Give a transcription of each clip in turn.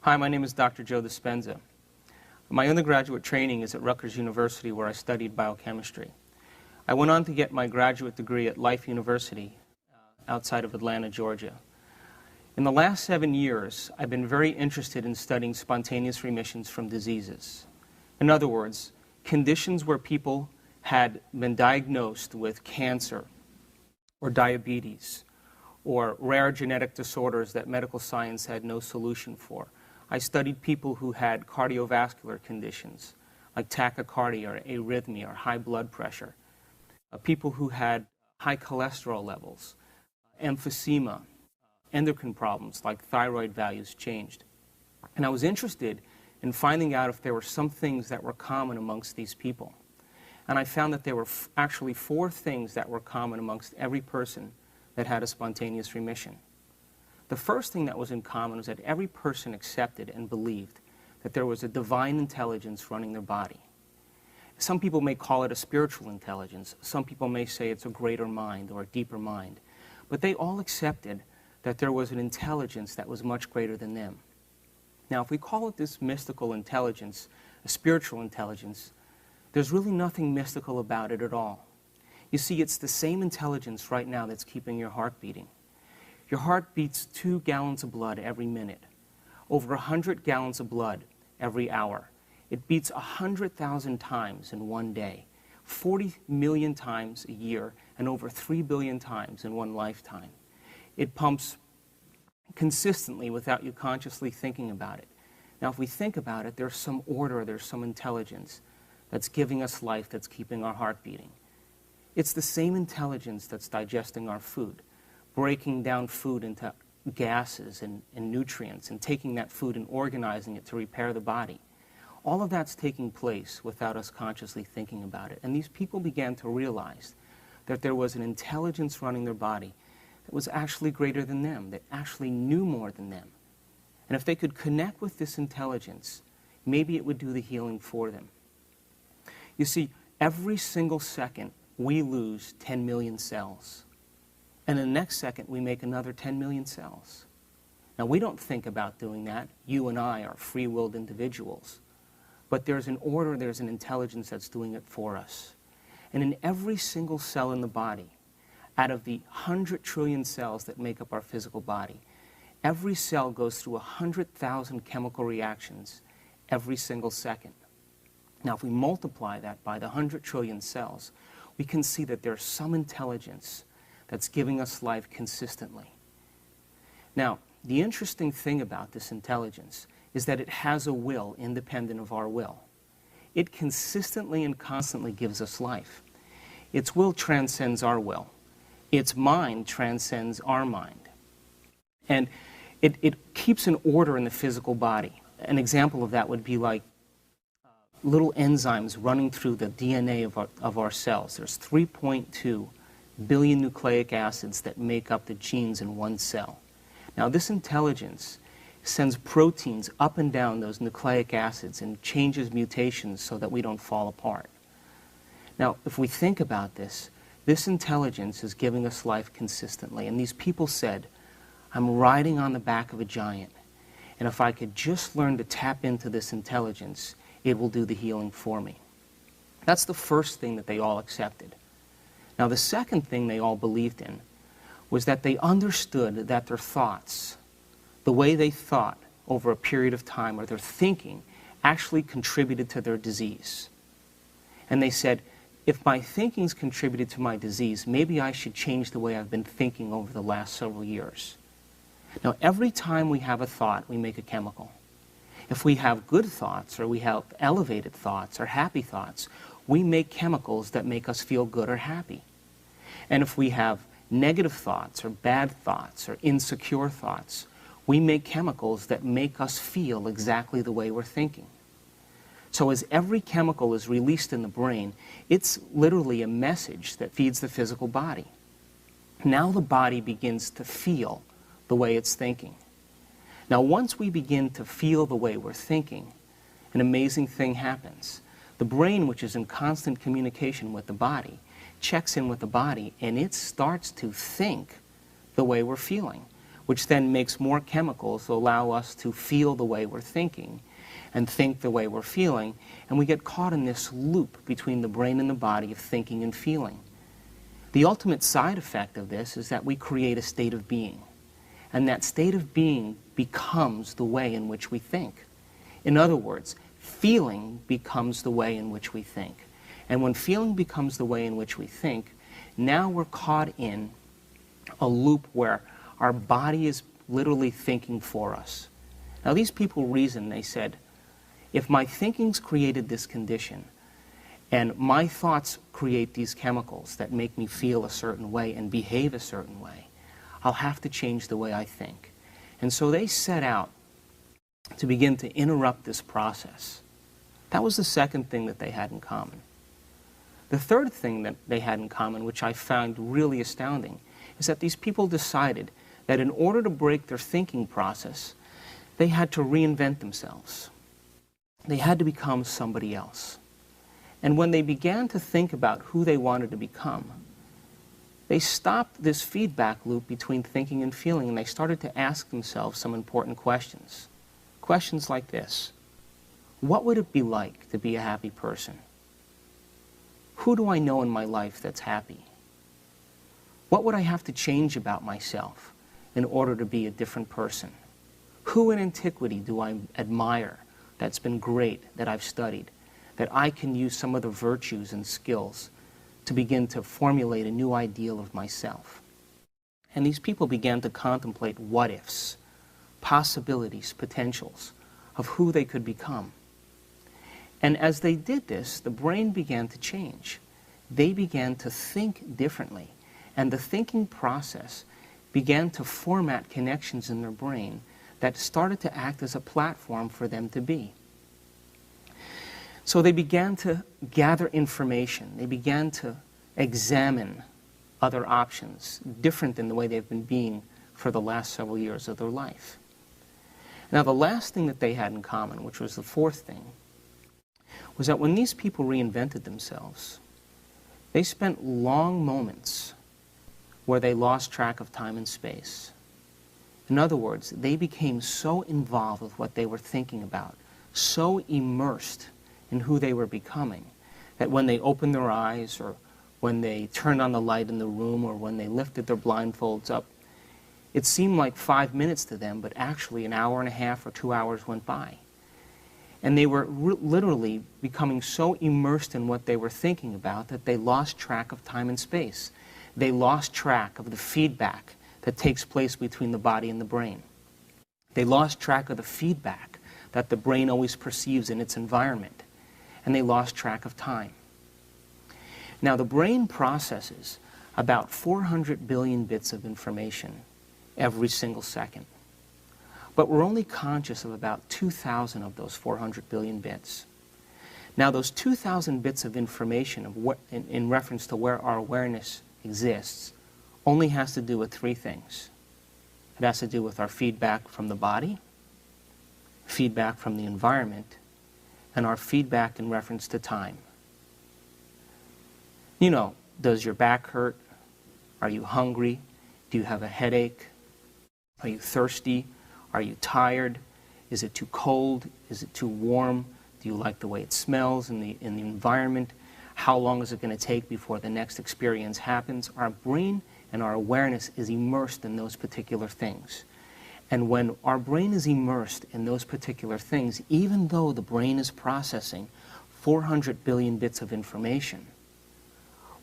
Hi, my name is Dr. Joe Dispenza. My undergraduate training is at Rutgers University, where I studied biochemistry. I went on to get my graduate degree at Life University outside of Atlanta, Georgia. In the last 7 years, I've been very interested in studying spontaneous remissions from diseases. In other words, conditions where people had been diagnosed with cancer or diabetes or rare genetic disorders that medical science had no solution for. I studied people who had cardiovascular conditions like tachycardia or arrhythmia or high blood pressure, people who had high cholesterol levels, emphysema, endocrine problems like thyroid values changed. And I was interested in finding out if there were some things that were common amongst these people. And I found that there were actually 4 things that were common amongst every person that had a spontaneous remission. The first thing that was in common was that every person accepted and believed that there was a divine intelligence running their body. Some people may call it a spiritual intelligence. Some people may say it's a greater mind or a deeper mind. But they all accepted that there was an intelligence that was much greater than them. Now, if we call it this mystical intelligence, a spiritual intelligence, there's really nothing mystical about it at all. You see, it's the same intelligence right now that's keeping your heart beating. Your heart beats 2 gallons of blood every minute, over 100 gallons of blood every hour. It beats 100,000 times in one day, 40 million times a year, and over 3 billion times in one lifetime. It pumps consistently without you consciously thinking about it. Now, if we think about it, there's some order, there's some intelligence that's giving us life, that's keeping our heart beating. It's the same intelligence that's digesting our food, breaking down food into gases and nutrients, and taking that food and organizing it to repair the body. All of that's taking place without us consciously thinking about it. And these people began to realize that there was an intelligence running their body that was actually greater than them, that actually knew more than them. And if they could connect with this intelligence, maybe it would do the healing for them. You see, every single second we lose 10 million cells. And in the next second, we make another 10 million cells. Now, we don't think about doing that. You and I are free-willed individuals. But there's an order, there's an intelligence that's doing it for us. And in every single cell in the body, out of the 100 trillion cells that make up our physical body, every cell goes through 100,000 chemical reactions every single second. Now, if we multiply that by the 100 trillion cells, we can see that there's some intelligence that's giving us life consistently. Now, the interesting thing about this intelligence is that it has a will independent of our will. It consistently and constantly gives us life. Its will transcends our will. Its mind transcends our mind. And it keeps an order in the physical body. An example of that would be like little enzymes running through the DNA of our cells. There's 3.2 billion nucleic acids that make up the genes in one cell. Now, this intelligence sends proteins up and down those nucleic acids and changes mutations so that we don't fall apart. Now, if we think about this, this intelligence is giving us life consistently. And these people said, I'm riding on the back of a giant. And if I could just learn to tap into this intelligence, it will do the healing for me. That's the first thing that they all accepted. Now, the second thing they all believed in was that they understood that their thoughts, the way they thought over a period of time, or their thinking, actually contributed to their disease. And they said, if my thinking's contributed to my disease, maybe I should change the way I've been thinking over the last several years. Now, every time we have a thought, we make a chemical. If we have good thoughts, or we have elevated thoughts, or happy thoughts, we make chemicals that make us feel good or happy. And if we have negative thoughts, or bad thoughts, or insecure thoughts, we make chemicals that make us feel exactly the way we're thinking. So as every chemical is released in the brain, it's literally a message that feeds the physical body. Now the body begins to feel the way it's thinking. Now, once we begin to feel the way we're thinking, an amazing thing happens. The brain, which is in constant communication with the body, checks in with the body, and it starts to think the way we're feeling. which then makes more chemicals to allow us to feel the way we're thinking and think the way we're feeling, and we get caught in this loop between the brain and the body of thinking and feeling. The ultimate side effect of this is that we create a state of being, and that state of being becomes the way in which we think. In other words, feeling becomes the way in which we think. And when feeling becomes the way in which we think, now we're caught in a loop where our body is literally thinking for us. Now these people reasoned, they said, if my thinking's created this condition, and my thoughts create these chemicals that make me feel a certain way and behave a certain way, I'll have to change the way I think. And so they set out to begin to interrupt this process. That was the second thing that they had in common. The third thing that they had in common, which I found really astounding, is that these people decided that in order to break their thinking process, they had to reinvent themselves. They had to become somebody else. And when they began to think about who they wanted to become, they stopped this feedback loop between thinking and feeling, and they started to ask themselves some important questions. Questions like this: what would it be like to be a happy person? Who do I know in my life that's happy? What would I have to change about myself in order to be a different person? Who in antiquity do I admire that's been great, that I've studied, that I can use some of the virtues and skills to begin to formulate a new ideal of myself? And these people began to contemplate what-ifs, possibilities, potentials of who they could become. And as they did this, the brain began to change. They began to think differently, and the thinking process began to format connections in their brain that started to act as a platform for them to be. So they began to gather information. They began to examine other options, different than the way they've been being for the last several years of their life. Now, the last thing that they had in common, which was the fourth thing, was that when these people reinvented themselves, they spent long moments where they lost track of time and space. In other words, they became so involved with what they were thinking about, so immersed in who they were becoming, that when they opened their eyes, or when they turned on the light in the room, or when they lifted their blindfolds up, it seemed like 5 minutes to them, but actually an hour and a half or 2 hours went by. And they were literally becoming so immersed in what they were thinking about that they lost track of time and space. They lost track of the feedback that takes place between the body and the brain. They lost track of the feedback that the brain always perceives in its environment. And they lost track of time. Now, the brain processes about 400 billion bits of information every single second. But we're only conscious of about 2,000 of those 400 billion bits. Now, those 2,000 bits of information in reference to where our awareness exists only has to do with three things. It has to do with our feedback from the body, feedback from the environment, and our feedback in reference to time. You know, does your back hurt? Are you hungry? Do you have a headache? Are you thirsty? Are you tired? Is it too cold? Is it too warm? Do you like the way it smells in the environment? How long is it going to take before the next experience happens? Our brain and our awareness is immersed in those particular things. And when our brain is immersed in those particular things, even though the brain is processing 400 billion bits of information,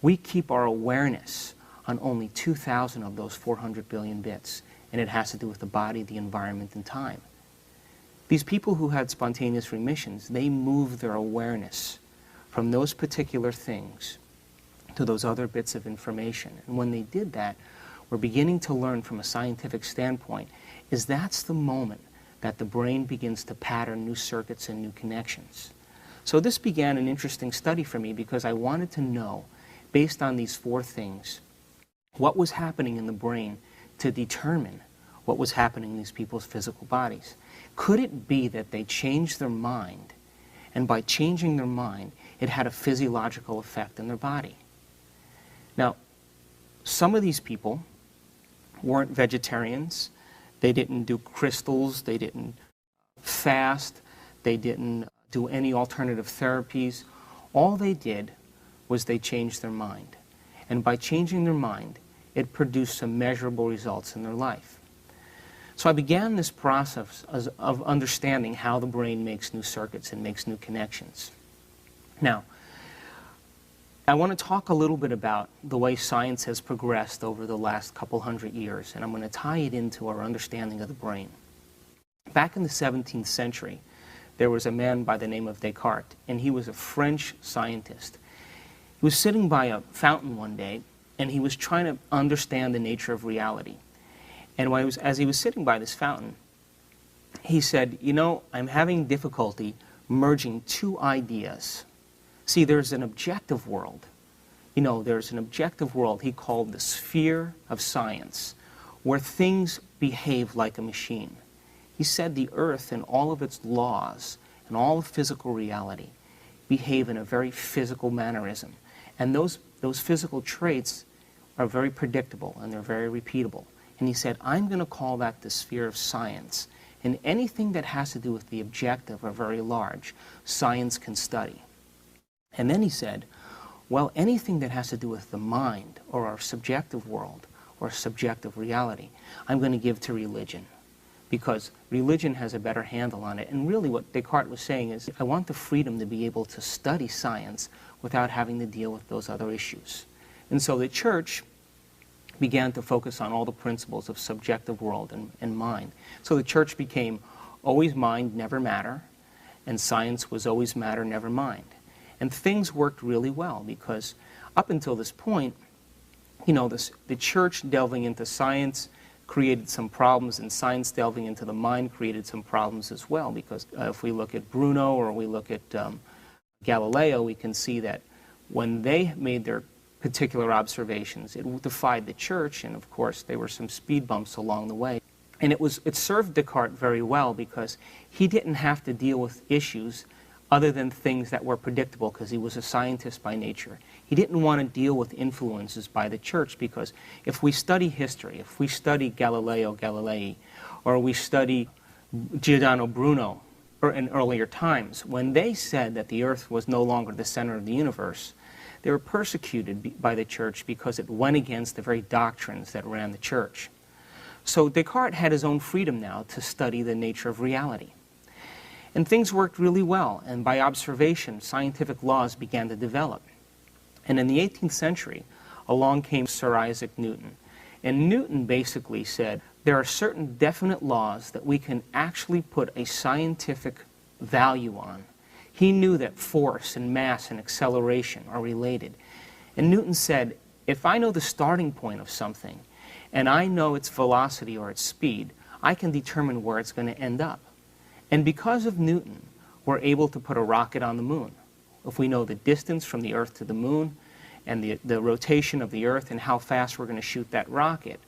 we keep our awareness on only 2,000 of those 400 billion bits. And it has to do with the body, the environment, and time. These people who had spontaneous remissions, they moved their awareness from those particular things to those other bits of information. And when they did that, we're beginning to learn from a scientific standpoint is that's the moment that the brain begins to pattern new circuits and new connections. So this began an interesting study for me because I wanted to know, based on these four things, what was happening in the brain to determine what was happening in these people's physical bodies. Could it be that they changed their mind, and by changing their mind, it had a physiological effect in their body? Now, some of these people weren't vegetarians, They didn't do crystals. They didn't fast. They didn't do any alternative therapies. All they did was they changed their mind. And by changing their mind, it produced some measurable results in their life. So I began this process of understanding how the brain makes new circuits and makes new connections. Now, I want to talk a little bit about the way science has progressed over the last couple hundred years, and I'm going to tie it into our understanding of the brain. Back in the 17th century, there was a man by the name of Descartes, and he was a French scientist. He was sitting by a fountain one day, and he was trying to understand the nature of reality. And as he was sitting by this fountain, he said, you know, I'm having difficulty merging two ideas. See, there's an objective world. You know, there's an objective world he called the sphere of science, where things behave like a machine. He said the earth and all of its laws and all of physical reality behave in a very physical mannerism. And those physical traits are very predictable and they're very repeatable. And he said, I'm going to call that the sphere of science. And anything that has to do with the objective or very large, science can study. And then he said, well, anything that has to do with the mind or our subjective world or subjective reality, I'm going to give to religion, because religion has a better handle on it. And really what Descartes was saying is, I want the freedom to be able to study science without having to deal with those other issues. And so the church began to focus on all the principles of subjective world and mind. So the church became always mind, never matter, and science was always matter, never mind. And things worked really well, because up until this point, you know, the church delving into science created some problems, and science delving into the mind created some problems as well, because if we look at Bruno or we look at Galileo, we can see that when they made their particular observations, it defied the church, and of course there were some speed bumps along the way. And it served Descartes very well, because he didn't have to deal with issues other than things that were predictable, because he was a scientist by nature. He didn't want to deal with influences by the church, because if we study history, if we study Galileo Galilei, or we study Giordano Bruno in earlier times, when they said that the earth was no longer the center of the universe, they were persecuted by the church because it went against the very doctrines that ran the church. So Descartes had his own freedom now to study the nature of reality. And things worked really well, and by observation, scientific laws began to develop. And in the 18th century, along came Sir Isaac Newton. And Newton basically said, there are certain definite laws that we can actually put a scientific value on. He knew that force and mass and acceleration are related. And Newton said, if I know the starting point of something, and I know its velocity or its speed, I can determine where it's going to end up. And because of Newton, we're able to put a rocket on the moon. If we know the distance from the Earth to the moon, and the rotation of the Earth and how fast we're going to shoot that rocket,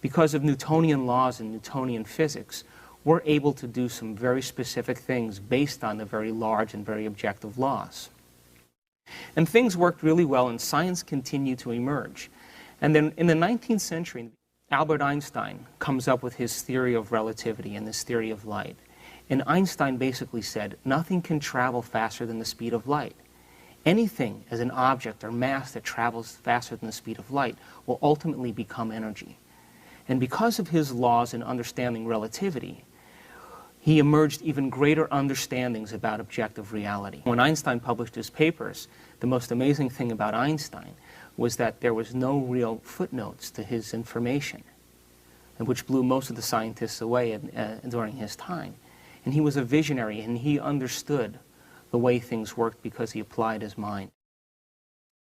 because of Newtonian laws and Newtonian physics, we're able to do some very specific things based on the very large and very objective laws. And things worked really well, and science continued to emerge. And then in the 19th century, Albert Einstein comes up with his theory of relativity and this theory of light. And Einstein basically said, nothing can travel faster than the speed of light. Anything as an object or mass that travels faster than the speed of light will ultimately become energy. And because of his laws in understanding relativity, he emerged even greater understandings about objective reality. When Einstein published his papers, the most amazing thing about Einstein was that there was no real footnotes to his information, and which blew most of the scientists away during his time. And he was a visionary, and he understood the way things worked because he applied his mind.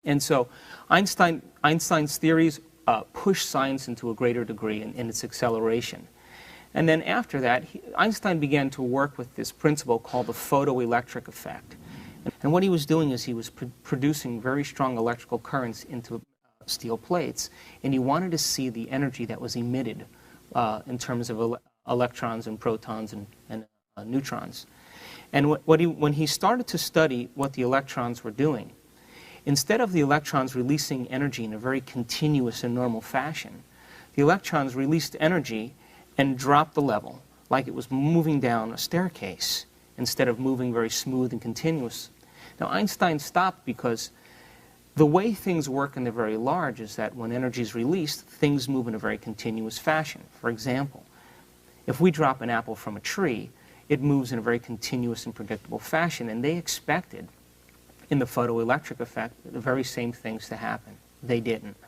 And so Einstein's theories pushed science into a greater degree in its acceleration. And then after that, Einstein began to work with this principle called the photoelectric effect. And what he was doing is he was producing very strong electrical currents into steel plates, and he wanted to see the energy that was emitted in terms of electrons and protons and neutrons. And when he started to study what the electrons were doing, instead of the electrons releasing energy in a very continuous and normal fashion, the electrons released energy, and dropped the level like it was moving down a staircase instead of moving very smooth and continuous. Now, Einstein stopped because the way things work in the very large is that when energy is released, things move in a very continuous fashion. For example, if we drop an apple from a tree, it moves in a very continuous and predictable fashion, and they expected, in the photoelectric effect, the very same things to happen. They didn't.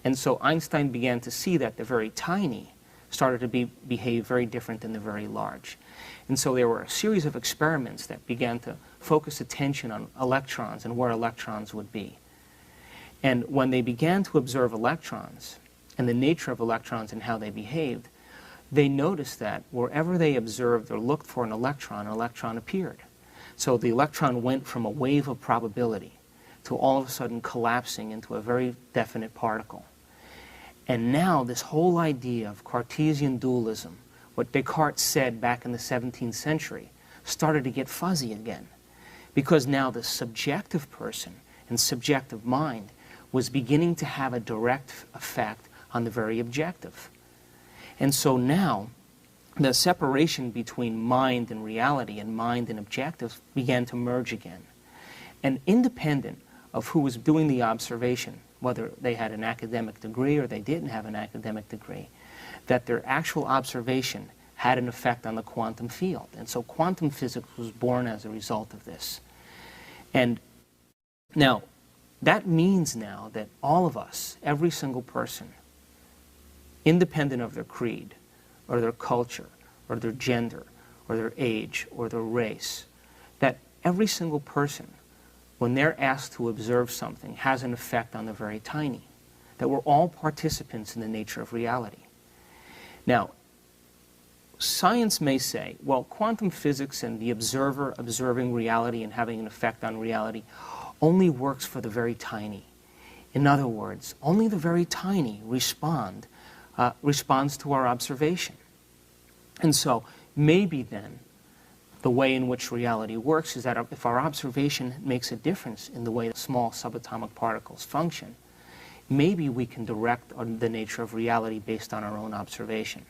And so Einstein began to see that the very tiny started to behave very different than the very large. And so there were a series of experiments that began to focus attention on electrons and where electrons would be. And when they began to observe electrons and the nature of electrons and how they behaved, they noticed that wherever they observed or looked for an electron appeared. So the electron went from a wave of probability to all of a sudden collapsing into a very definite particle. And now this whole idea of Cartesian dualism, what Descartes said back in the 17th century, started to get fuzzy again. Because now the subjective person and subjective mind was beginning to have a direct effect on the very objective. And so now the separation between mind and reality and mind and objective began to merge again. And independent of who was doing the observation, whether they had an academic degree or they didn't have an academic degree, that their actual observation had an effect on the quantum field. And so quantum physics was born as a result of this. And now, that means now that all of us, every single person, independent of their creed, or their culture, or their gender, or their age, or their race, that every single person, when they're asked to observe something, has an effect on the very tiny, that we're all participants in the nature of reality. Now, science may say, well, quantum physics and the observer observing reality and having an effect on reality only works for the very tiny. In other words, only the very tiny responds to our observation. And so maybe then the way in which reality works is that if our observation makes a difference in the way small subatomic particles function, maybe we can direct the nature of reality based on our own observation.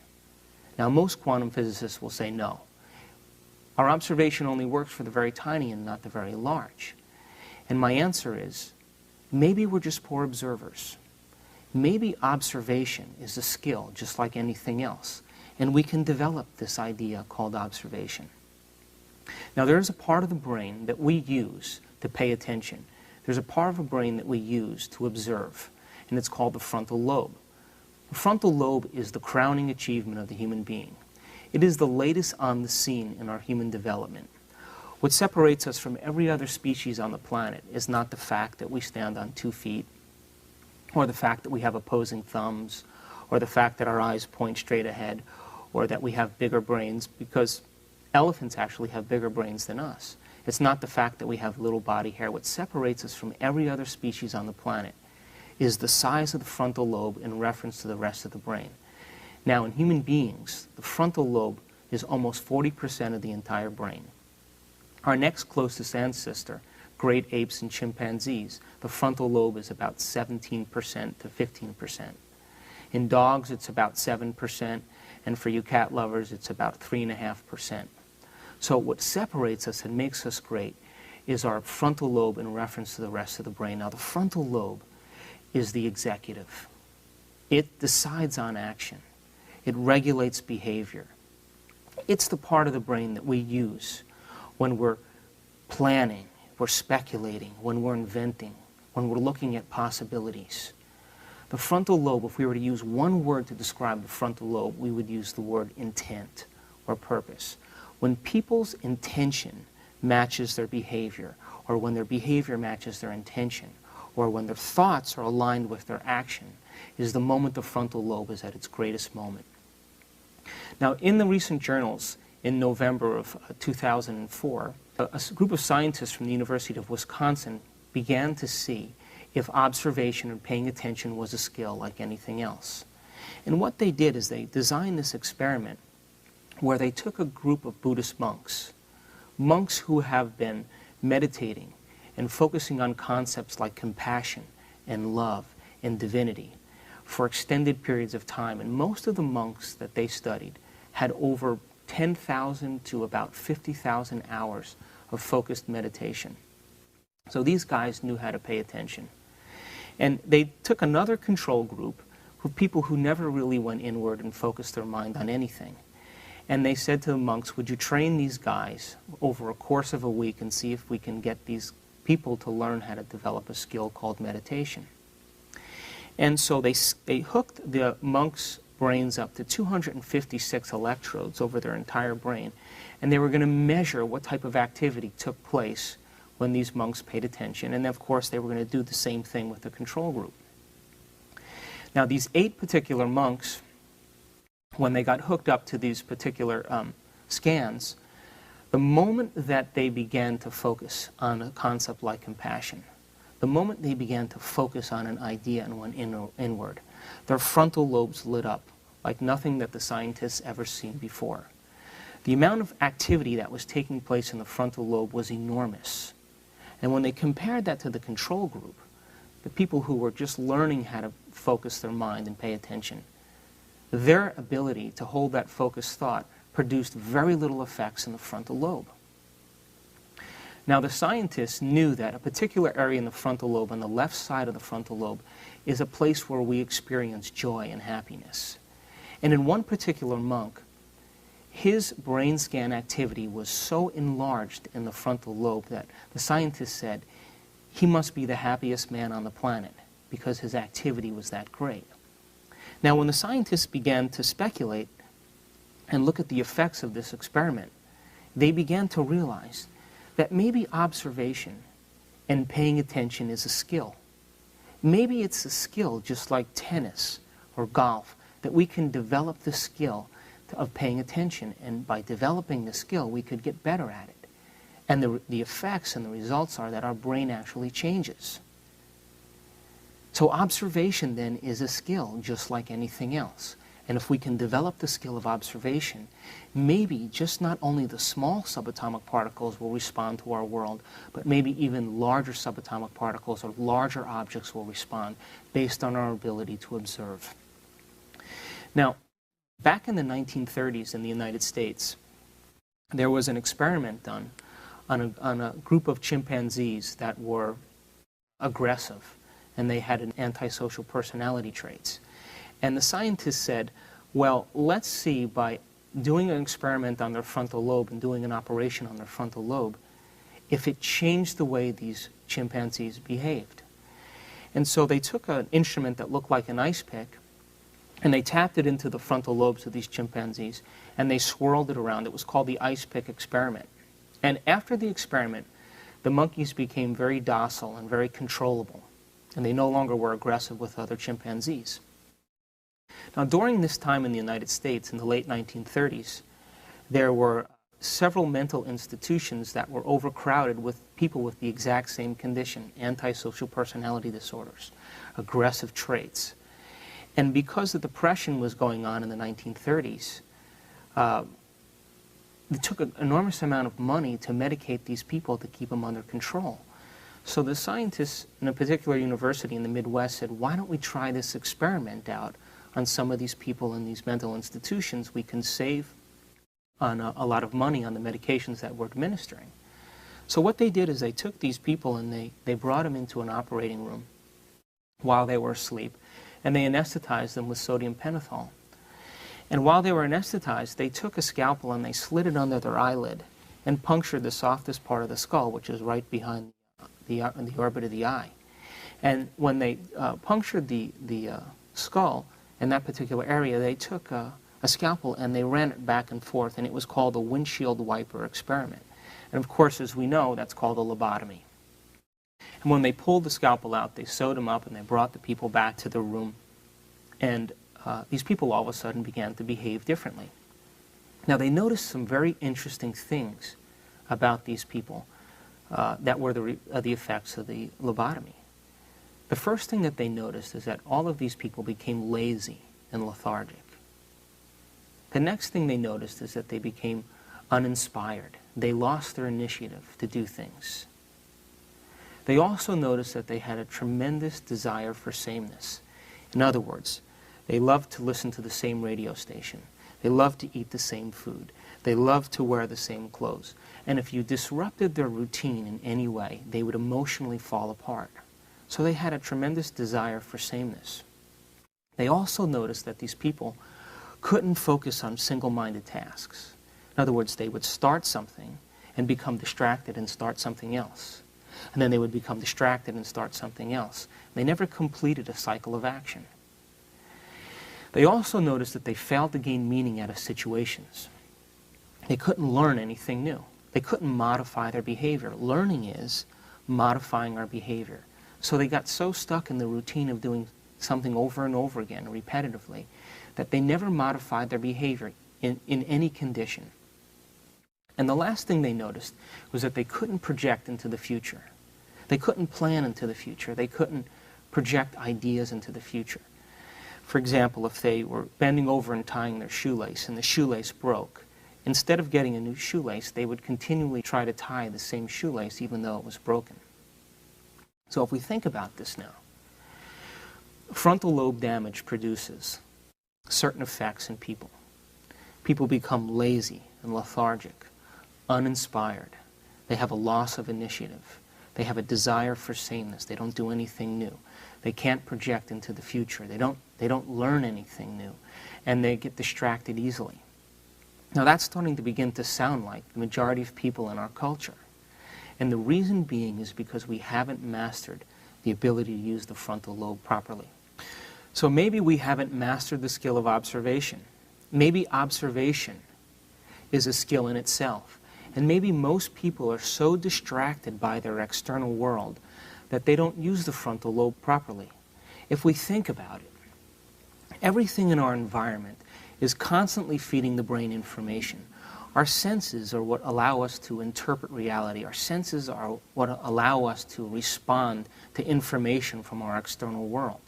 Now, most quantum physicists will say no. Our observation only works for the very tiny and not the very large. And my answer is, maybe we're just poor observers. Maybe observation is a skill just like anything else, and we can develop this idea called observation. Now, there's a part of the brain that we use to pay attention. There's a part of the brain that we use to observe, and it's called the frontal lobe. The frontal lobe is the crowning achievement of the human being. It is the latest on the scene in our human development. What separates us from every other species on the planet is not the fact that we stand on 2 feet, or the fact that we have opposing thumbs, or the fact that our eyes point straight ahead, or that we have bigger brains, because elephants actually have bigger brains than us. It's not the fact that we have little body hair. What separates us from every other species on the planet is the size of the frontal lobe in reference to the rest of the brain. Now, in human beings, the frontal lobe is almost 40% of the entire brain. Our next closest ancestor, great apes and chimpanzees, the frontal lobe is about 17% to 15%. In dogs, it's about 7%, and for you cat lovers, it's about 3.5%. So what separates us and makes us great is our frontal lobe in reference to the rest of the brain. Now, the frontal lobe is the executive. It decides on action. It regulates behavior. It's the part of the brain that we use when we're planning, we're speculating, when we're inventing, when we're looking at possibilities. The frontal lobe, if we were to use one word to describe the frontal lobe, we would use the word intent or purpose. When people's intention matches their behavior, or when their behavior matches their intention, or when their thoughts are aligned with their action, is the moment the frontal lobe is at its greatest moment. Now, in the recent journals, in November of 2004, a group of scientists from the University of Wisconsin began to see if observation and paying attention was a skill like anything else. And what they did is they designed this experiment where they took a group of Buddhist monks who have been meditating and focusing on concepts like compassion and love and divinity for extended periods of time. And most of the monks that they studied had over 10,000 to about 50,000 hours of focused meditation. So these guys knew how to pay attention. And they took another control group of people who never really went inward and focused their mind on anything. And they said to the monks, would you train these guys over a course of a week and see if we can get these people to learn how to develop a skill called meditation? And so they hooked the monks' brains up to 256 electrodes over their entire brain, and they were going to measure what type of activity took place when these monks paid attention. And of course, they were going to do the same thing with the control group. Now, these 8 particular monks, when they got hooked up to these particular scans, the moment that they began to focus on a concept like compassion, the moment they began to focus on an idea and went inward, their frontal lobes lit up like nothing that the scientists ever seen before. The amount of activity that was taking place in the frontal lobe was enormous. And when they compared that to the control group, the people who were just learning how to focus their mind and pay attention, their ability to hold that focused thought produced very little effects in the frontal lobe. Now, the scientists knew that a particular area in the frontal lobe, on the left side of the frontal lobe, is a place where we experience joy and happiness. And in one particular monk, his brain scan activity was so enlarged in the frontal lobe that the scientists said he must be the happiest man on the planet because his activity was that great. Now, when the scientists began to speculate and look at the effects of this experiment, they began to realize that maybe observation and paying attention is a skill. Maybe it's a skill just like tennis or golf, that we can develop the skill of paying attention, and by developing the skill, we could get better at it. And the effects and the results are that our brain actually changes. So observation then is a skill just like anything else. And if we can develop the skill of observation, maybe just not only the small subatomic particles will respond to our world, but maybe even larger subatomic particles or larger objects will respond based on our ability to observe. Now, back in the 1930s in the United States, there was an experiment done on a group of chimpanzees that were aggressive, and they had an antisocial personality traits. And the scientists said, well, let's see, by doing an experiment on their frontal lobe and doing an operation on their frontal lobe, if it changed the way these chimpanzees behaved. And so they took an instrument that looked like an ice pick, and they tapped it into the frontal lobes of these chimpanzees, and they swirled it around. It was called the ice pick experiment. And after the experiment, the monkeys became very docile and very controllable, and they no longer were aggressive with other chimpanzees. Now, during this time in the United States, in the late 1930s, there were several mental institutions that were overcrowded with people with the exact same condition, antisocial personality disorders, aggressive traits. And because the Depression was going on in the 1930s, it took an enormous amount of money to medicate these people to keep them under control. So the scientists in a particular university in the Midwest said, why don't we try this experiment out on some of these people in these mental institutions? We can save on a lot of money on the medications that we're administering. So what they did is they took these people and they brought them into an operating room while they were asleep, and they anesthetized them with sodium pentothal. And while they were anesthetized, they took a scalpel and they slid it under their eyelid and punctured the softest part of the skull, which is right behind the orbit of the eye. And when they punctured the skull in that particular area, they took a scalpel and they ran it back and forth, and it was called the windshield wiper experiment. And of course, as we know, that's called a lobotomy. And when they pulled the scalpel out, they sewed them up and they brought the people back to the room. And these people all of a sudden began to behave differently. Now, they noticed some very interesting things about these people that were the effects of the lobotomy. The first thing that they noticed is that all of these people became lazy and lethargic. The next thing they noticed is that they became uninspired. They lost their initiative to do things. They also noticed that they had a tremendous desire for sameness. In other words, they loved to listen to the same radio station. They loved to eat the same food. They loved to wear the same clothes. And if you disrupted their routine in any way, they would emotionally fall apart. So they had a tremendous desire for sameness. They also noticed that these people couldn't focus on single-minded tasks. In other words, they would start something and become distracted and start something else. And then they would become distracted and start something else. They never completed a cycle of action. They also noticed that they failed to gain meaning out of situations. They couldn't learn anything new. They couldn't modify their behavior. Learning is modifying our behavior. So they got so stuck in the routine of doing something over and over again, repetitively, that they never modified their behavior in any condition. And the last thing they noticed was that they couldn't project into the future. They couldn't plan into the future. They couldn't project ideas into the future. For example, if they were bending over and tying their shoelace and the shoelace broke, instead of getting a new shoelace, they would continually try to tie the same shoelace even though it was broken. So if we think about this now, frontal lobe damage produces certain effects in people. People become lazy and lethargic, uninspired. They have a loss of initiative. They have a desire for sameness. They don't do anything new. They can't project into the future. They don't learn anything new. And they get distracted easily. Now that's starting to begin to sound like the majority of people in our culture. And the reason being is because we haven't mastered the ability to use the frontal lobe properly. So maybe we haven't mastered the skill of observation. Maybe observation is a skill in itself. And maybe most people are so distracted by their external world that they don't use the frontal lobe properly. If we think about it, everything in our environment is constantly feeding the brain information. Our senses are what allow us to interpret reality. Our senses are what allow us to respond to information from our external world.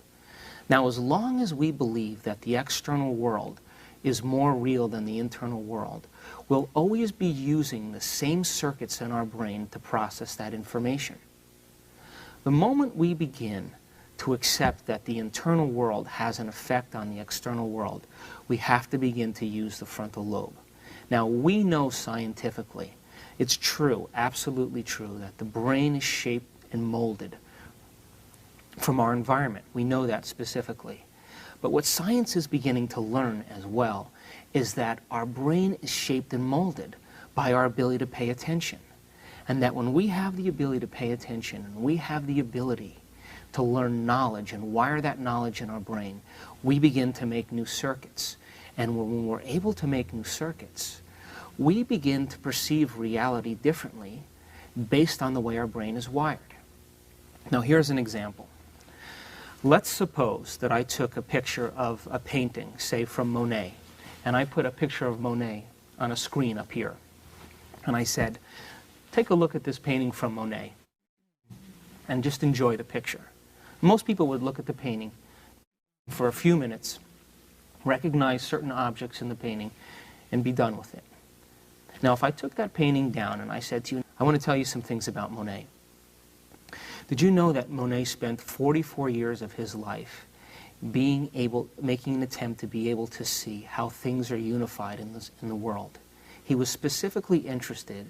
Now, as long as we believe that the external world is more real than the internal world, we'll always be using the same circuits in our brain to process that information. The moment we begin to accept that the internal world has an effect on the external world, we have to begin to use the frontal lobe. Now, we know scientifically, it's true, absolutely true, that the brain is shaped and molded from our environment. We know that specifically. But what science is beginning to learn as well is that our brain is shaped and molded by our ability to pay attention. And that when we have the ability to pay attention, and we have the ability to learn knowledge and wire that knowledge in our brain, we begin to make new circuits. And when we're able to make new circuits, we begin to perceive reality differently based on the way our brain is wired. Now here's an example. Let's suppose that I took a picture of a painting, say from Monet, and I put a picture of Monet on a screen up here. And I said, take a look at this painting from Monet and just enjoy the picture. Most people would look at the painting for a few minutes, recognize certain objects in the painting, and be done with it. Now, if I took that painting down and I said to you, I want to tell you some things about Monet. Did you know that Monet spent 44 years of his life making an attempt to be able to see how things are unified in the world? He was specifically interested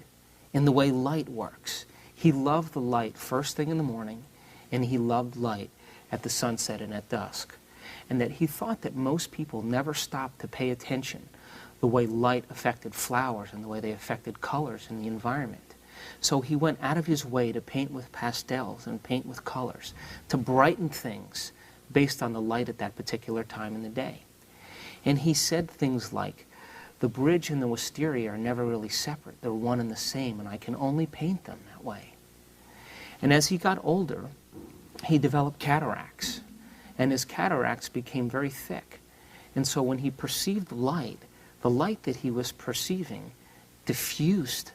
in the way light works. He loved the light first thing in the morning, and he loved light at the sunset and at dusk. And that he thought that most people never stopped to pay attention the way light affected flowers and the way they affected colors in the environment. So he went out of his way to paint with pastels and paint with colors, to brighten things based on the light at that particular time in the day. And he said things like, the bridge and the wisteria are never really separate. They're one and the same, and I can only paint them that way. And as he got older, he developed cataracts, and his cataracts became very thick. And so when he perceived light, the light that he was perceiving diffused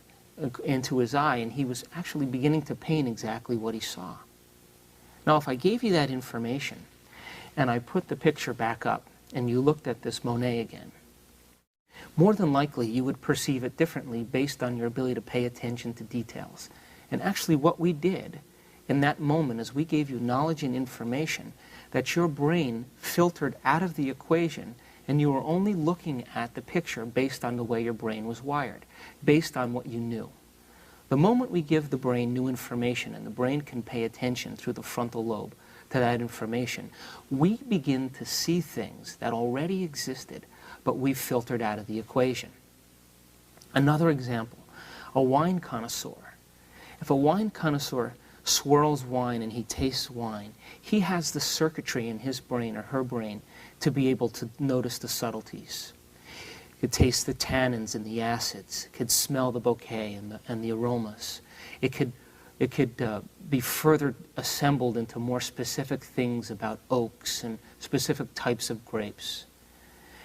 into his eye, and he was actually beginning to paint exactly what he saw. Now, if I gave you that information, and I put the picture back up, and you looked at this Monet again, more than likely you would perceive it differently based on your ability to pay attention to details. And actually what we did in that moment is we gave you knowledge and information that your brain filtered out of the equation and you were only looking at the picture based on the way your brain was wired, based on what you knew. The moment we give the brain new information and the brain can pay attention through the frontal lobe to that information, we begin to see things that already existed, but we've filtered out of the equation. Another example, a wine connoisseur. If a wine connoisseur swirls wine and he tastes wine, he has the circuitry in his brain or her brain to be able to notice the subtleties. He could taste the tannins and the acids. It could smell the bouquet and the aromas. It could be further assembled into more specific things about oaks and specific types of grapes.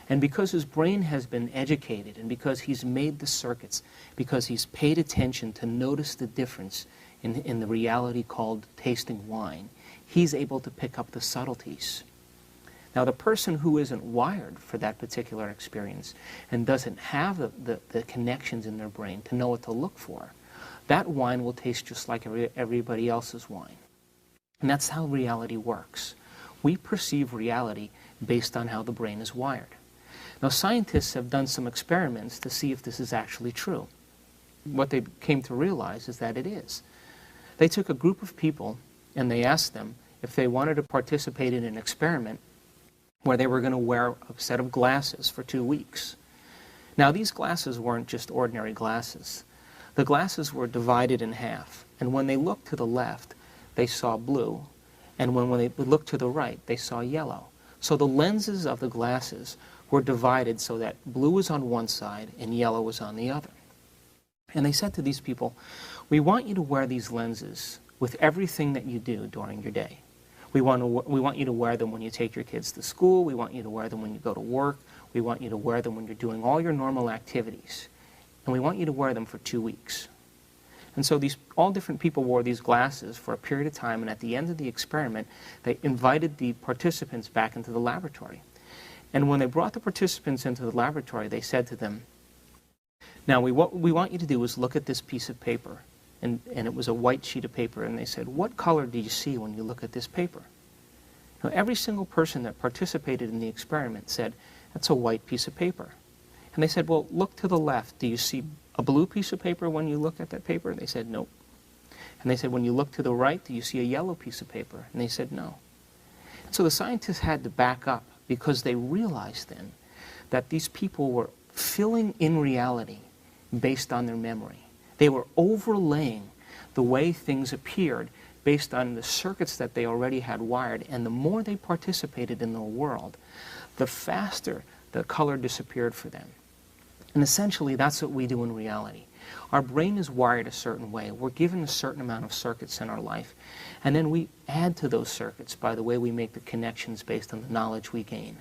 And because his brain has been educated, and because he's made the circuits, because he's paid attention to notice the difference in the reality called tasting wine, he's able to pick up the subtleties. Now, the person who isn't wired for that particular experience and doesn't have the connections in their brain to know what to look for, that wine will taste just like everybody else's wine. And that's how reality works. We perceive reality based on how the brain is wired. Now, scientists have done some experiments to see if this is actually true. What they came to realize is that it is. They took a group of people and they asked them if they wanted to participate in an experiment where they were going to wear a set of glasses for 2 weeks. Now, these glasses weren't just ordinary glasses. The glasses were divided in half, and when they looked to the left, they saw blue, and when they looked to the right, they saw yellow. So the lenses of the glasses were divided so that blue was on one side and yellow was on the other. And they said to these people, we want you to wear these lenses with everything that you do during your day. We want you to wear them when you take your kids to school. We want you to wear them when you go to work. We want you to wear them when you're doing all your normal activities. And we want you to wear them for 2 weeks. And so all different people wore these glasses for a period of time, and at the end of the experiment, they invited the participants back into the laboratory. And when they brought the participants into the laboratory, they said to them, now what we want you to do is look at this piece of paper. And it was a white sheet of paper, and they said, what color do you see when you look at this paper? Now, every single person that participated in the experiment said, that's a white piece of paper. And they said, well, look to the left. Do you see a blue piece of paper when you look at that paper? And they said, nope. And they said, when you look to the right, do you see a yellow piece of paper? And they said, no. So the scientists had to back up because they realized then that these people were filling in reality based on their memory. They were overlaying the way things appeared based on the circuits that they already had wired, and the more they participated in the world, the faster the color disappeared for them. And essentially, that's what we do in reality. Our brain is wired a certain way. We're given a certain amount of circuits in our life, and then we add to those circuits by the way we make the connections based on the knowledge we gain.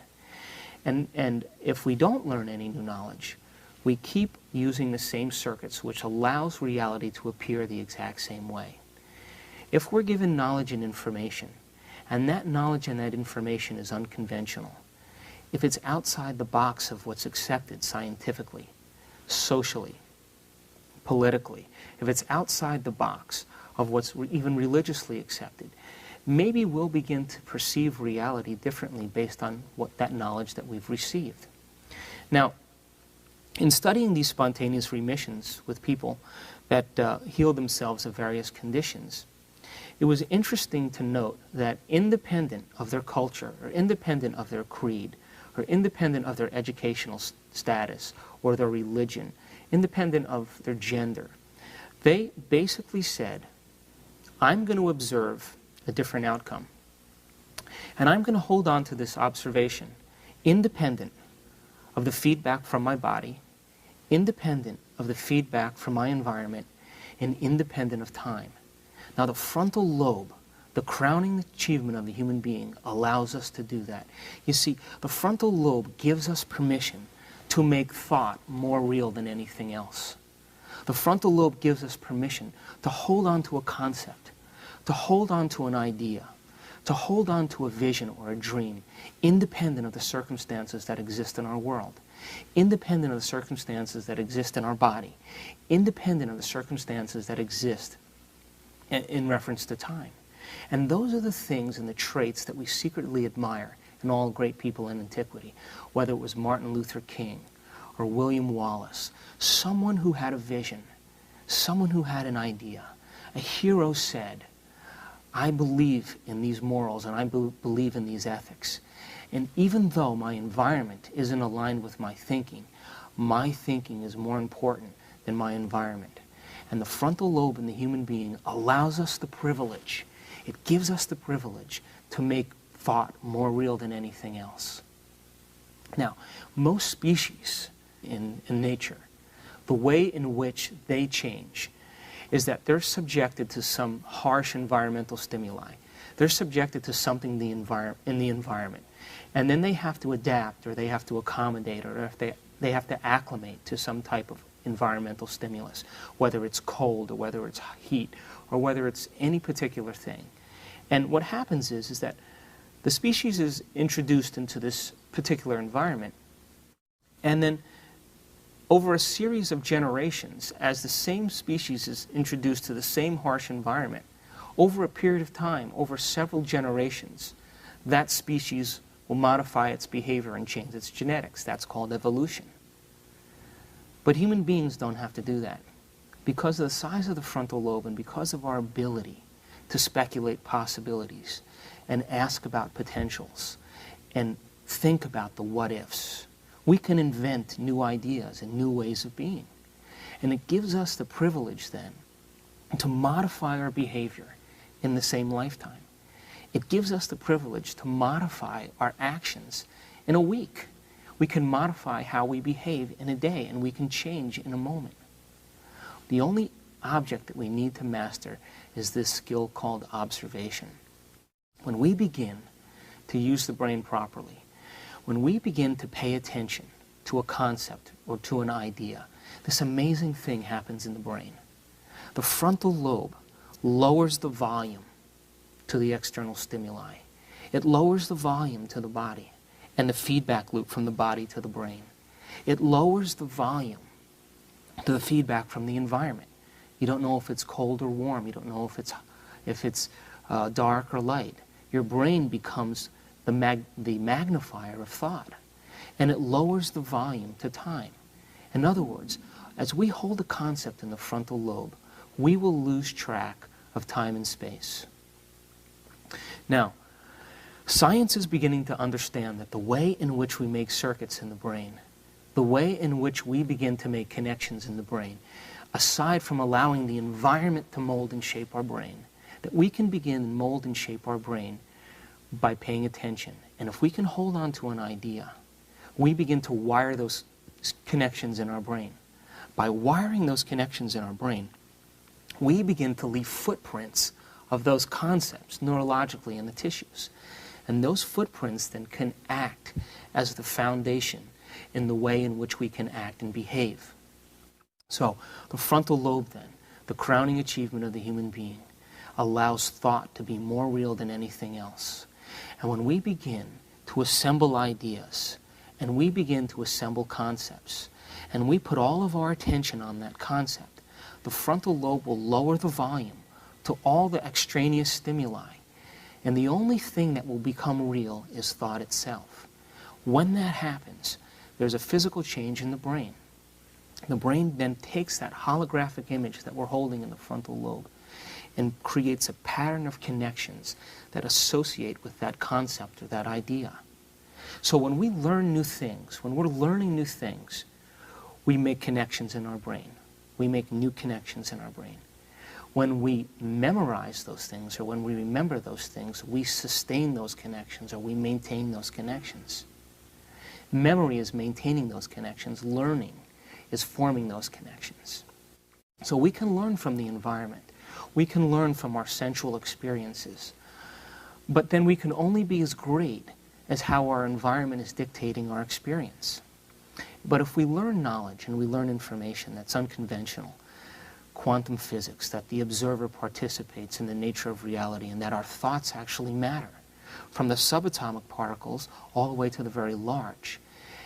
And if we don't learn any new knowledge, we keep using the same circuits, which allows reality to appear the exact same way. If we're given knowledge and information, and that knowledge and that information is unconventional, if it's outside the box of what's accepted scientifically, socially, politically, if it's outside the box of what's even religiously accepted, maybe we'll begin to perceive reality differently based on that knowledge that we've received. Now, in studying these spontaneous remissions with people that heal themselves of various conditions, it was interesting to note that independent of their culture, or independent of their creed, or independent of their educational status, or their religion, independent of their gender, they basically said, I'm going to observe a different outcome. And I'm going to hold on to this observation, independent of the feedback from my body, independent of the feedback from my environment, and independent of time. Now, the frontal lobe, the crowning achievement of the human being, allows us to do that. You see, the frontal lobe gives us permission to make thought more real than anything else. The frontal lobe gives us permission to hold on to a concept, to hold on to an idea, to hold on to a vision or a dream, independent of the circumstances that exist in our world, independent of the circumstances that exist in our body, independent of the circumstances that exist in reference to time. And those are the things and the traits that we secretly admire in all great people in antiquity, whether it was Martin Luther King or William Wallace, someone who had a vision, someone who had an idea. A hero said, I believe in these morals and I believe in these ethics. And even though my environment isn't aligned with my thinking is more important than my environment. And the frontal lobe in the human being allows us the privilege, it gives us the privilege to make thought more real than anything else. Now, most species in nature, the way in which they change is that they're subjected to some harsh environmental stimuli. They're subjected to something in the environment. And then they have to adapt, or they have to accommodate, or if they have to acclimate to some type of environmental stimulus, whether it's cold, or whether it's heat, or whether it's any particular thing. And what happens is that the species is introduced into this particular environment, and then over a series of generations, as the same species is introduced to the same harsh environment, over a period of time, over several generations, that species will modify its behavior and change its genetics. That's called evolution. But human beings don't have to do that. Because of the size of the frontal lobe and because of our ability to speculate possibilities and ask about potentials and think about the what-ifs, we can invent new ideas and new ways of being. And it gives us the privilege then to modify our behavior in the same lifetime. It gives us the privilege to modify our actions in a week. We can modify how we behave in a day, and we can change in a moment. The only object that we need to master is this skill called observation. When we begin to use the brain properly, when we begin to pay attention to a concept or to an idea, this amazing thing happens in the brain. The frontal lobe lowers the volume to the external stimuli. It lowers the volume to the body and the feedback loop from the body to the brain. It lowers the volume to the feedback from the environment. You don't know if it's cold or warm. You don't know if it's dark or light. Your brain becomes the magnifier of thought, and it lowers the volume to time. In other words, as we hold a concept in the frontal lobe, we will lose track of time and space. Now, science is beginning to understand that the way in which we make circuits in the brain, the way in which we begin to make connections in the brain, aside from allowing the environment to mold and shape our brain, that we can begin to mold and shape our brain by paying attention. And if we can hold on to an idea, we begin to wire those connections in our brain. By wiring those connections in our brain, we begin to leave footprints of those concepts neurologically in the tissues. And those footprints then can act as the foundation in the way in which we can act and behave. So the frontal lobe then, the crowning achievement of the human being, allows thought to be more real than anything else. And when we begin to assemble ideas, and we begin to assemble concepts, and we put all of our attention on that concept, the frontal lobe will lower the volume to all the extraneous stimuli. And the only thing that will become real is thought itself. When that happens, there's a physical change in the brain. The brain then takes that holographic image that we're holding in the frontal lobe and creates a pattern of connections that associate with that concept or that idea. So when we learn new things, when we're learning new things, we make connections in our brain. We make new connections in our brain. When we memorize those things, or when we remember those things, we sustain those connections, or we maintain those connections. Memory is maintaining those connections. Learning is forming those connections. So we can learn from the environment. We can learn from our sensual experiences. But then we can only be as great as how our environment is dictating our experience. But if we learn knowledge and we learn information that's unconventional, quantum physics, that the observer participates in the nature of reality and that our thoughts actually matter, from the subatomic particles all the way to the very large,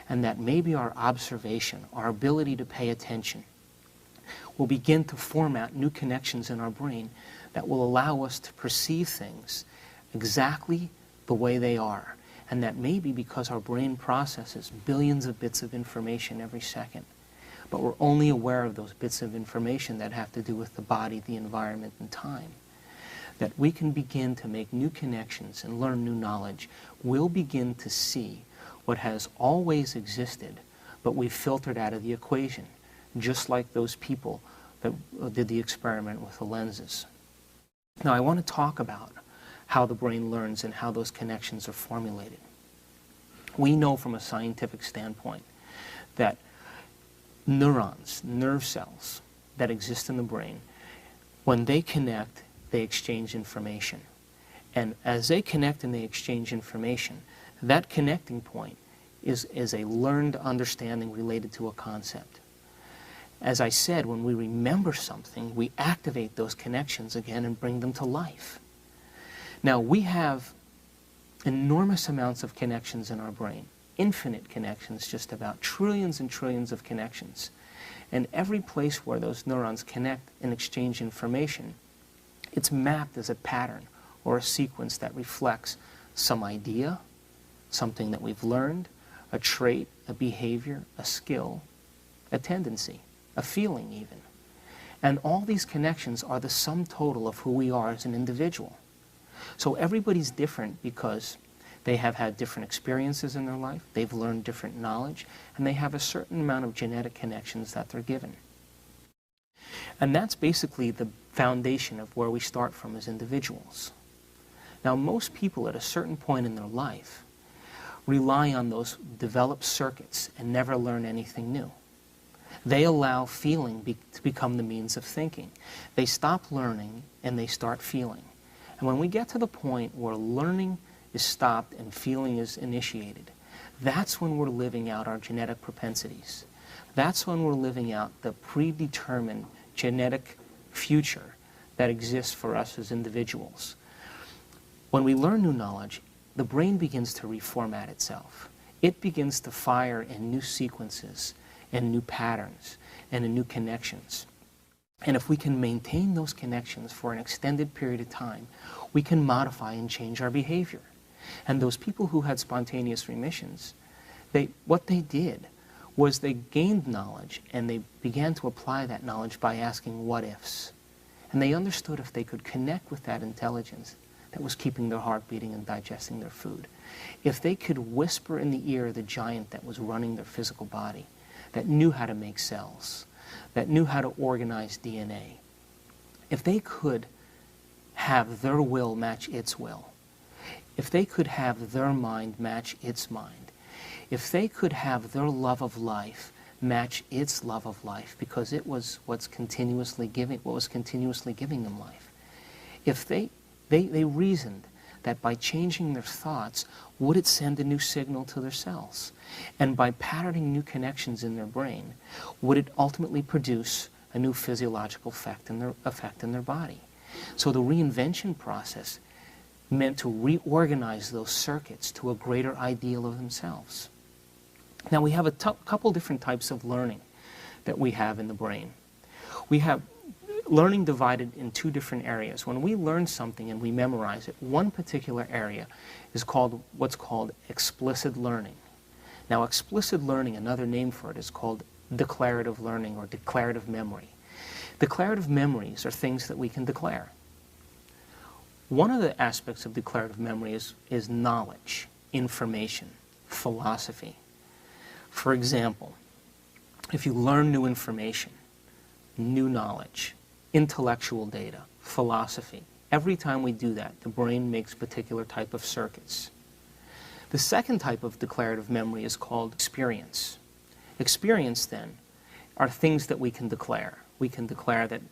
and that maybe our observation, our ability to pay attention, will begin to format new connections in our brain that will allow us to perceive things exactly the way they are. And that may be because our brain processes billions of bits of information every second. But we're only aware of those bits of information that have to do with the body, the environment, and time. That we can begin to make new connections and learn new knowledge. We'll begin to see what has always existed, but we've filtered out of the equation, just like those people that did the experiment with the lenses. Now, I want to talk about how the brain learns and how those connections are formulated. We know from a scientific standpoint that neurons, nerve cells that exist in the brain, when they connect, they exchange information. And as they connect and they exchange information, that connecting point is a learned understanding related to a concept. As I said, when we remember something, we activate those connections again and bring them to life. Now, we have enormous amounts of connections in our brain, infinite connections, just about trillions and trillions of connections. And every place where those neurons connect and exchange information, it's mapped as a pattern or a sequence that reflects some idea, something that we've learned, a trait, a behavior, a skill, a tendency, a feeling even. And all these connections are the sum total of who we are as an individual. So everybody's different because they have had different experiences in their life, they've learned different knowledge, and they have a certain amount of genetic connections that they're given. And that's basically the foundation of where we start from as individuals. Now, most people at a certain point in their life rely on those developed circuits and never learn anything new. They allow feeling to become the means of thinking. They stop learning and they start feeling. And when we get to the point where learning is stopped and feeling is initiated, that's when we're living out our genetic propensities. That's when we're living out the predetermined genetic future that exists for us as individuals. When we learn new knowledge, the brain begins to reformat itself. It begins to fire in new sequences and new patterns and in new connections. And if we can maintain those connections for an extended period of time, we can modify and change our behavior. And those people who had spontaneous remissions, what they did was they gained knowledge and they began to apply that knowledge by asking what ifs. And they understood if they could connect with that intelligence that was keeping their heart beating and digesting their food, if they could whisper in the ear of the giant that was running their physical body, that knew how to make cells, that knew how to organize DNA, if they could have their will match its will, if they could have their mind match its mind, if they could have their love of life match its love of life, because it was what was continuously giving them life, if they reasoned that by changing their thoughts, would it send a new signal to their cells? And by patterning new connections in their brain, would it ultimately produce a new physiological effect in their body? So the reinvention process meant to reorganize those circuits to a greater ideal of themselves. Now we have a couple different types of learning that we have in the brain. We have learning divided in two different areas. When we learn something and we memorize it, one particular area is called what's called explicit learning. Now explicit learning, another name for it, is called declarative learning or declarative memory. Declarative memories are things that we can declare. One of the aspects of declarative memory is knowledge, information, philosophy. For example, if you learn new information, new knowledge, intellectual data, philosophy, every time we do that, the brain makes a particular type of circuits. The second type of declarative memory is called experience. Experience, then, are things that we can declare. We can declare that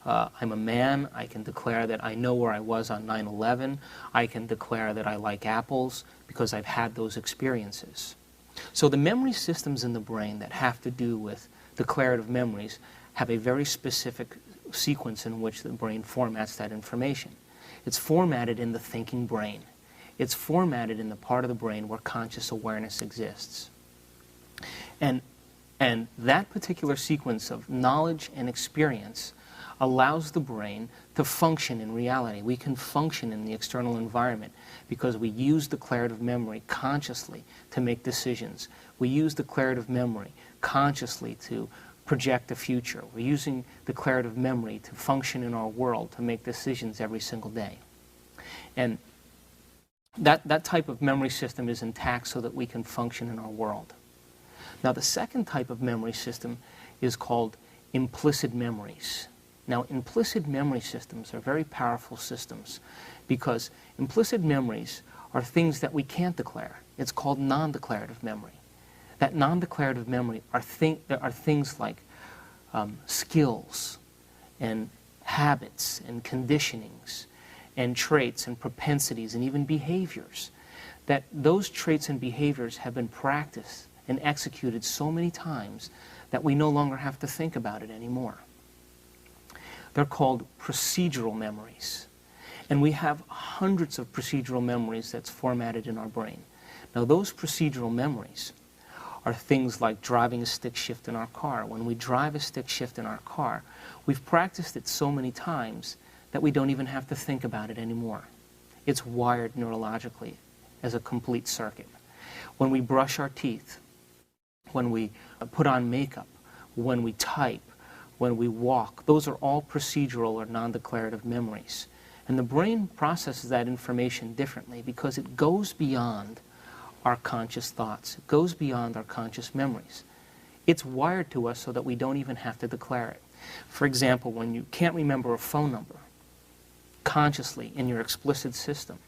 I'm a man. I can declare that I know where I was on 9/11. I can declare that I like apples because I've had those experiences. So the memory systems in the brain that have to do with declarative memories have a very specific sequence in which the brain formats that information. It's formatted in the thinking brain. It's formatted in the part of the brain where conscious awareness exists. And And that particular sequence of knowledge and experience allows the brain to function in reality. We can function in the external environment because we use declarative memory consciously to make decisions. We use declarative memory consciously to project the future. We're using declarative memory to function in our world, to make decisions every single day. And that type of memory system is intact so that we can function in our world. Now, the second type of memory system is called implicit memories. Now, implicit memory systems are very powerful systems because implicit memories are things that we can't declare. It's called non-declarative memory. That non-declarative memory are things like skills and habits and conditionings and traits and propensities and even behaviors. That those traits and behaviors have been practiced and executed so many times that we no longer have to think about it anymore. They're called procedural memories. And we have hundreds of procedural memories that's formatted in our brain. Now, those procedural memories are things like driving a stick shift in our car. When we drive a stick shift in our car, we've practiced it so many times that we don't even have to think about it anymore. It's wired neurologically as a complete circuit. When we brush our teeth, when we put on makeup, when we type, when we walk, those are all procedural or non-declarative memories. And the brain processes that information differently because it goes beyond our conscious thoughts. It goes beyond our conscious memories. It's wired to us so that we don't even have to declare it. For example, when you can't remember a phone number consciously in your explicit system,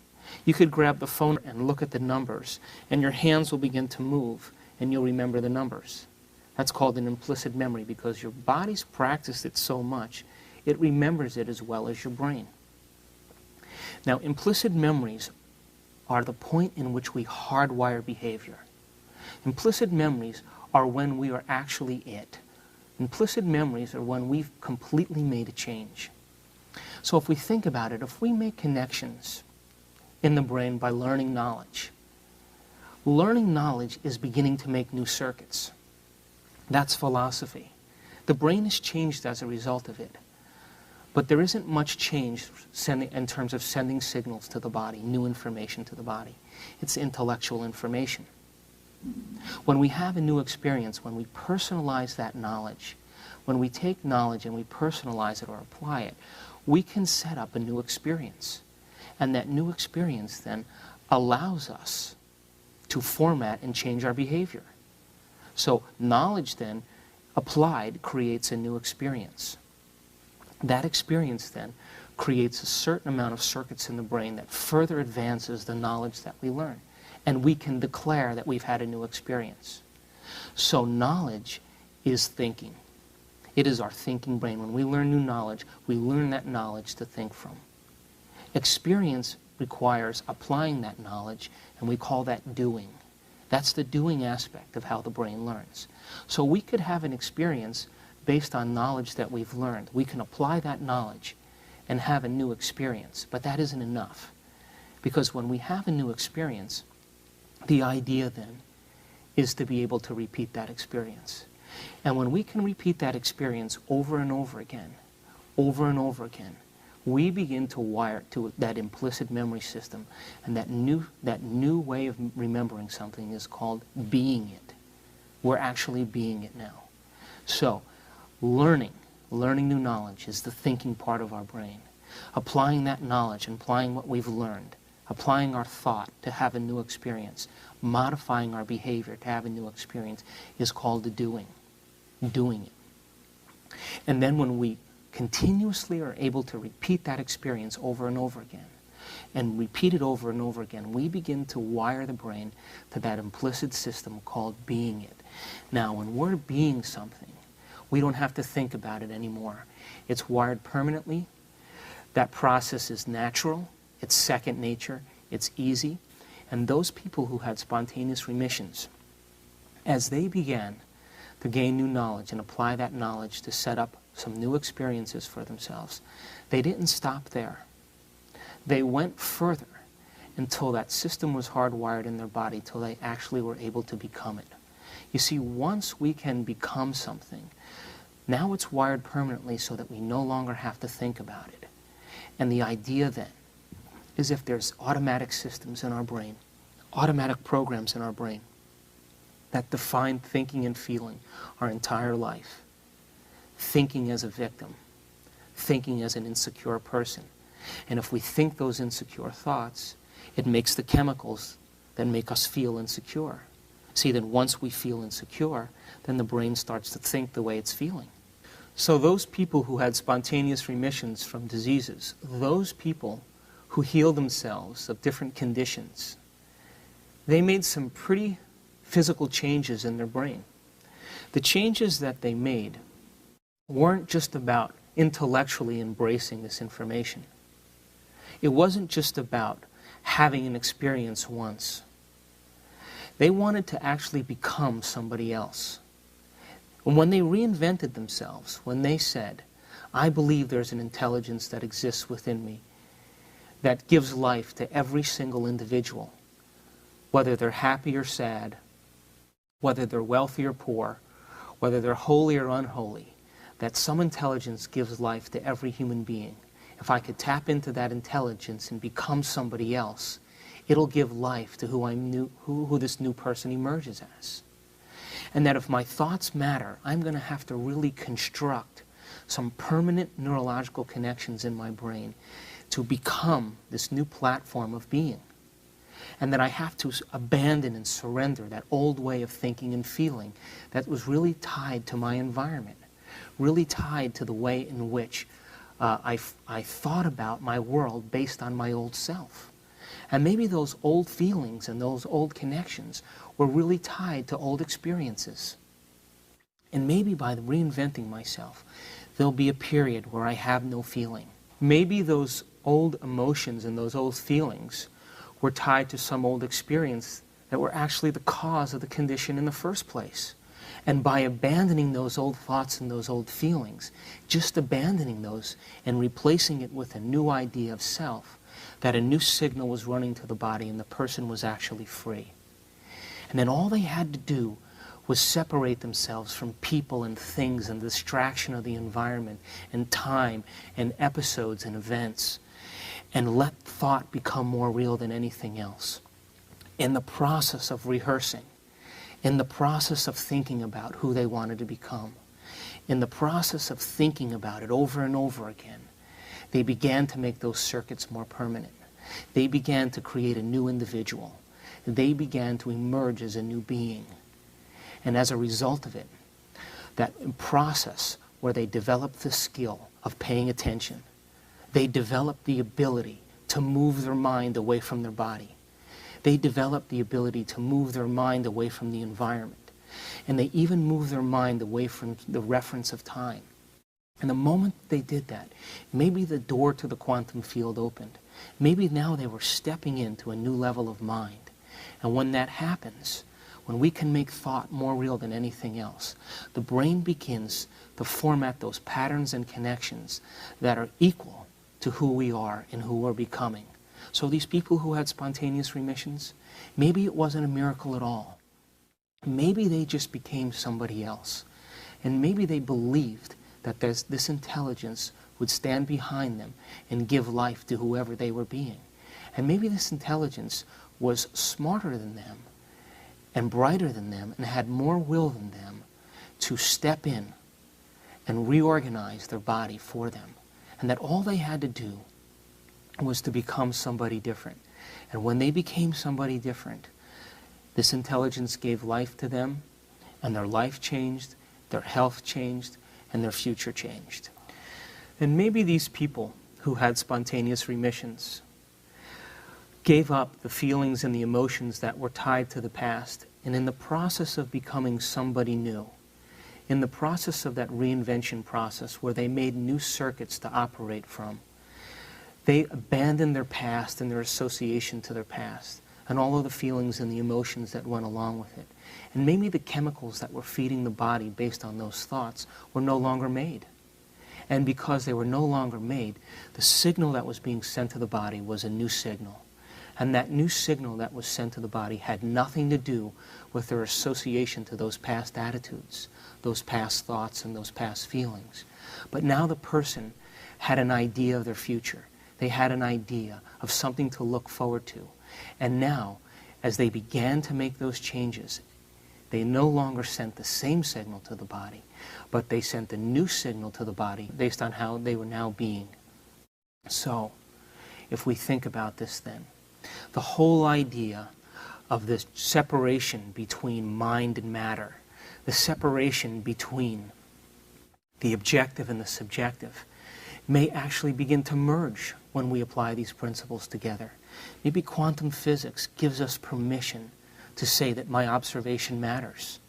you could grab the phone and look at the numbers, and your hands will begin to move, and you'll remember the numbers. That's called an implicit memory because your body's practiced it so much, it remembers it as well as your brain. Now, implicit memories are the point in which we hardwire behavior. Implicit memories are when we are actually it. Implicit memories are when we've completely made a change. So if we think about it, if we make connections in the brain by learning knowledge is beginning to make new circuits. That's philosophy. The brain is changed as a result of it. But there isn't much change in terms of sending signals to the body, new information to the body. It's intellectual information. When we have a new experience, when we personalize that knowledge, when we take knowledge and we personalize it or apply it, we can set up a new experience. And that new experience then allows us to format and change our behavior. So knowledge then, applied, creates a new experience. That experience then creates a certain amount of circuits in the brain that further advances the knowledge that we learn. And we can declare that we've had a new experience. So knowledge is thinking. It is our thinking brain. When we learn new knowledge, we learn that knowledge to think from. Experience requires applying that knowledge, and we call that doing. That's the doing aspect of how the brain learns. So we could have an experience based on knowledge that we've learned. We can apply that knowledge and have a new experience, but that isn't enough. Because when we have a new experience, the idea then is to be able to repeat that experience. And when we can repeat that experience over and over again, we begin to wire to that implicit memory system, and that new way of remembering something is called being it. We're actually being it now. So, learning new knowledge is the thinking part of our brain. Applying that knowledge and applying what we've learned, applying our thought to have a new experience, modifying our behavior to have a new experience is called the doing it. And then when we continuously are able to repeat that experience over and over again, and repeat it over and over again, we begin to wire the brain to that implicit system called being it. Now, when we're being something, we don't have to think about it anymore. It's wired permanently. That process is natural. It's second nature. It's easy. And those people who had spontaneous remissions, as they began to gain new knowledge and apply that knowledge to set up some new experiences for themselves, they didn't stop there. They went further until that system was hardwired in their body, till they actually were able to become it. You see, once we can become something, now it's wired permanently so that we no longer have to think about it. And the idea then is if there's automatic systems in our brain, automatic programs in our brain that define thinking and feeling our entire life, thinking as a victim, thinking as an insecure person. And if we think those insecure thoughts, it makes the chemicals that make us feel insecure. See, then once we feel insecure, then the brain starts to think the way it's feeling. So those people who had spontaneous remissions from diseases, those people who healed themselves of different conditions, they made some pretty physical changes in their brain. The changes that they made weren't just about intellectually embracing this information. It wasn't just about having an experience once. They wanted to actually become somebody else. And when they reinvented themselves, when they said, I believe there's an intelligence that exists within me that gives life to every single individual, whether they're happy or sad, whether they're wealthy or poor, whether they're holy or unholy, that some intelligence gives life to every human being. If I could tap into that intelligence and become somebody else, it'll give life to who this new person emerges as. And that if my thoughts matter, I'm going to have to really construct some permanent neurological connections in my brain to become this new platform of being. And that I have to abandon and surrender that old way of thinking and feeling that was really tied to my environment, really tied to the way in which I thought about my world based on my old self. And maybe those old feelings and those old connections were really tied to old experiences. And maybe by reinventing myself, there'll be a period where I have no feeling. Maybe those old emotions and those old feelings were tied to some old experience that were actually the cause of the condition in the first place. And by abandoning those old thoughts and those old feelings, just abandoning those and replacing it with a new idea of self, that a new signal was running to the body and the person was actually free. And then all they had to do was separate themselves from people and things and the distraction of the environment and time and episodes and events, and let thought become more real than anything else. In the process of rehearsing, in the process of thinking about who they wanted to become, in the process of thinking about it over and over again, they began to make those circuits more permanent. They began to create a new individual. They began to emerge as a new being. And as a result of it, that process where they developed the skill of paying attention, they developed the ability to move their mind away from their body. They developed the ability to move their mind away from the environment. And they even moved their mind away from the reference of time. And the moment they did that, maybe the door to the quantum field opened. Maybe now they were stepping into a new level of mind. And when that happens, when we can make thought more real than anything else, the brain begins to format those patterns and connections that are equal to who we are and who we're becoming. So these people who had spontaneous remissions, maybe it wasn't a miracle at all. Maybe they just became somebody else. And maybe they believed that this intelligence would stand behind them and give life to whoever they were being. And maybe this intelligence was smarter than them and brighter than them and had more will than them to step in and reorganize their body for them. And that all they had to do was to become somebody different. And when they became somebody different, this intelligence gave life to them, and their life changed, their health changed, and their future changed. And maybe these people who had spontaneous remissions gave up the feelings and the emotions that were tied to the past, and in the process of becoming somebody new, in the process of that reinvention process where they made new circuits to operate from, they abandoned their past and their association to their past and all of the feelings and the emotions that went along with it. And maybe the chemicals that were feeding the body based on those thoughts were no longer made. And because they were no longer made, the signal that was being sent to the body was a new signal. And that new signal that was sent to the body had nothing to do with their association to those past attitudes, those past thoughts, and those past feelings. But now the person had an idea of their future. They had an idea of something to look forward to. And now, as they began to make those changes, they no longer sent the same signal to the body, but they sent a new signal to the body based on how they were now being. So, if we think about this then, the whole idea of this separation between mind and matter, the separation between the objective and the subjective, may actually begin to merge when we apply these principles together. Maybe quantum physics gives us permission to say that my observation matters.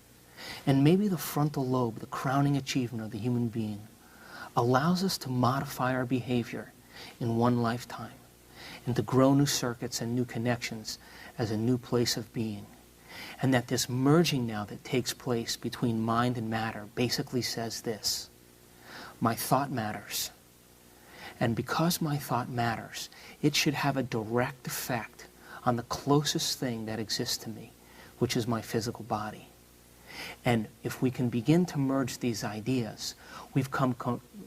And maybe the frontal lobe, the crowning achievement of the human being, allows us to modify our behavior in one lifetime and to grow new circuits and new connections as a new place of being. And that this merging now that takes place between mind and matter basically says this: my thought matters. And because my thought matters, it should have a direct effect on the closest thing that exists to me, which is my physical body. And if we can begin to merge these ideas, we've come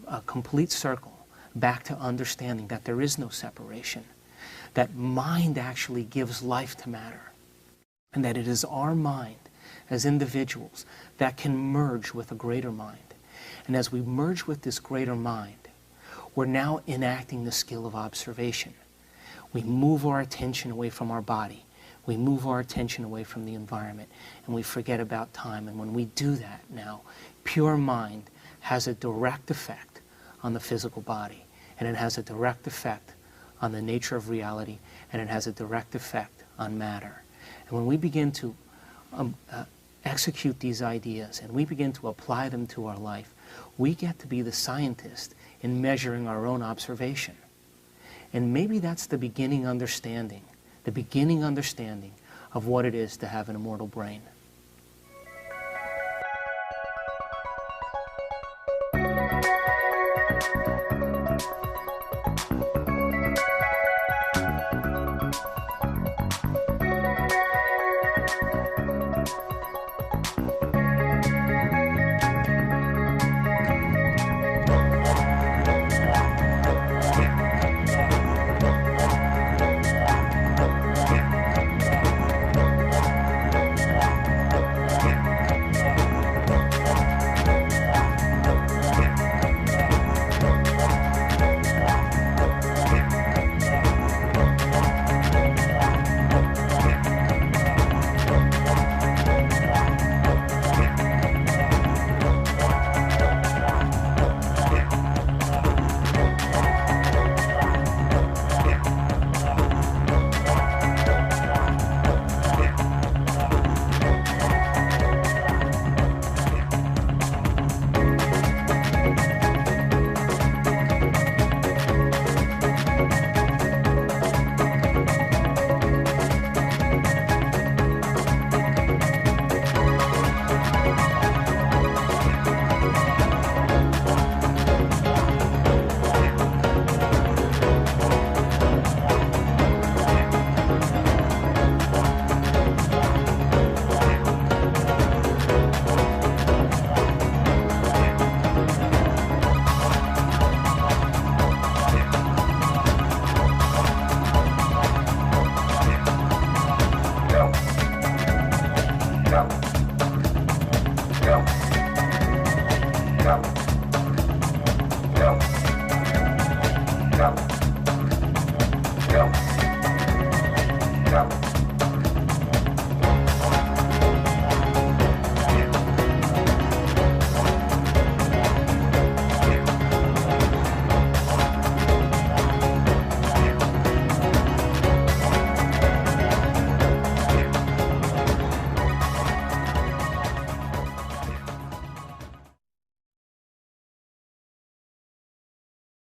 a complete circle back to understanding that there is no separation, that mind actually gives life to matter, and that it is our mind as individuals that can merge with a greater mind. And as we merge with this greater mind, we're now enacting the skill of observation. We move our attention away from our body. We move our attention away from the environment, and we forget about time. And when we do that now, pure mind has a direct effect on the physical body, and it has a direct effect on the nature of reality, and it has a direct effect on matter. And when we begin to execute these ideas and we begin to apply them to our life, we get to be the scientist in measuring our own observation. And maybe that's the beginning understanding of what it is to have an immortal brain.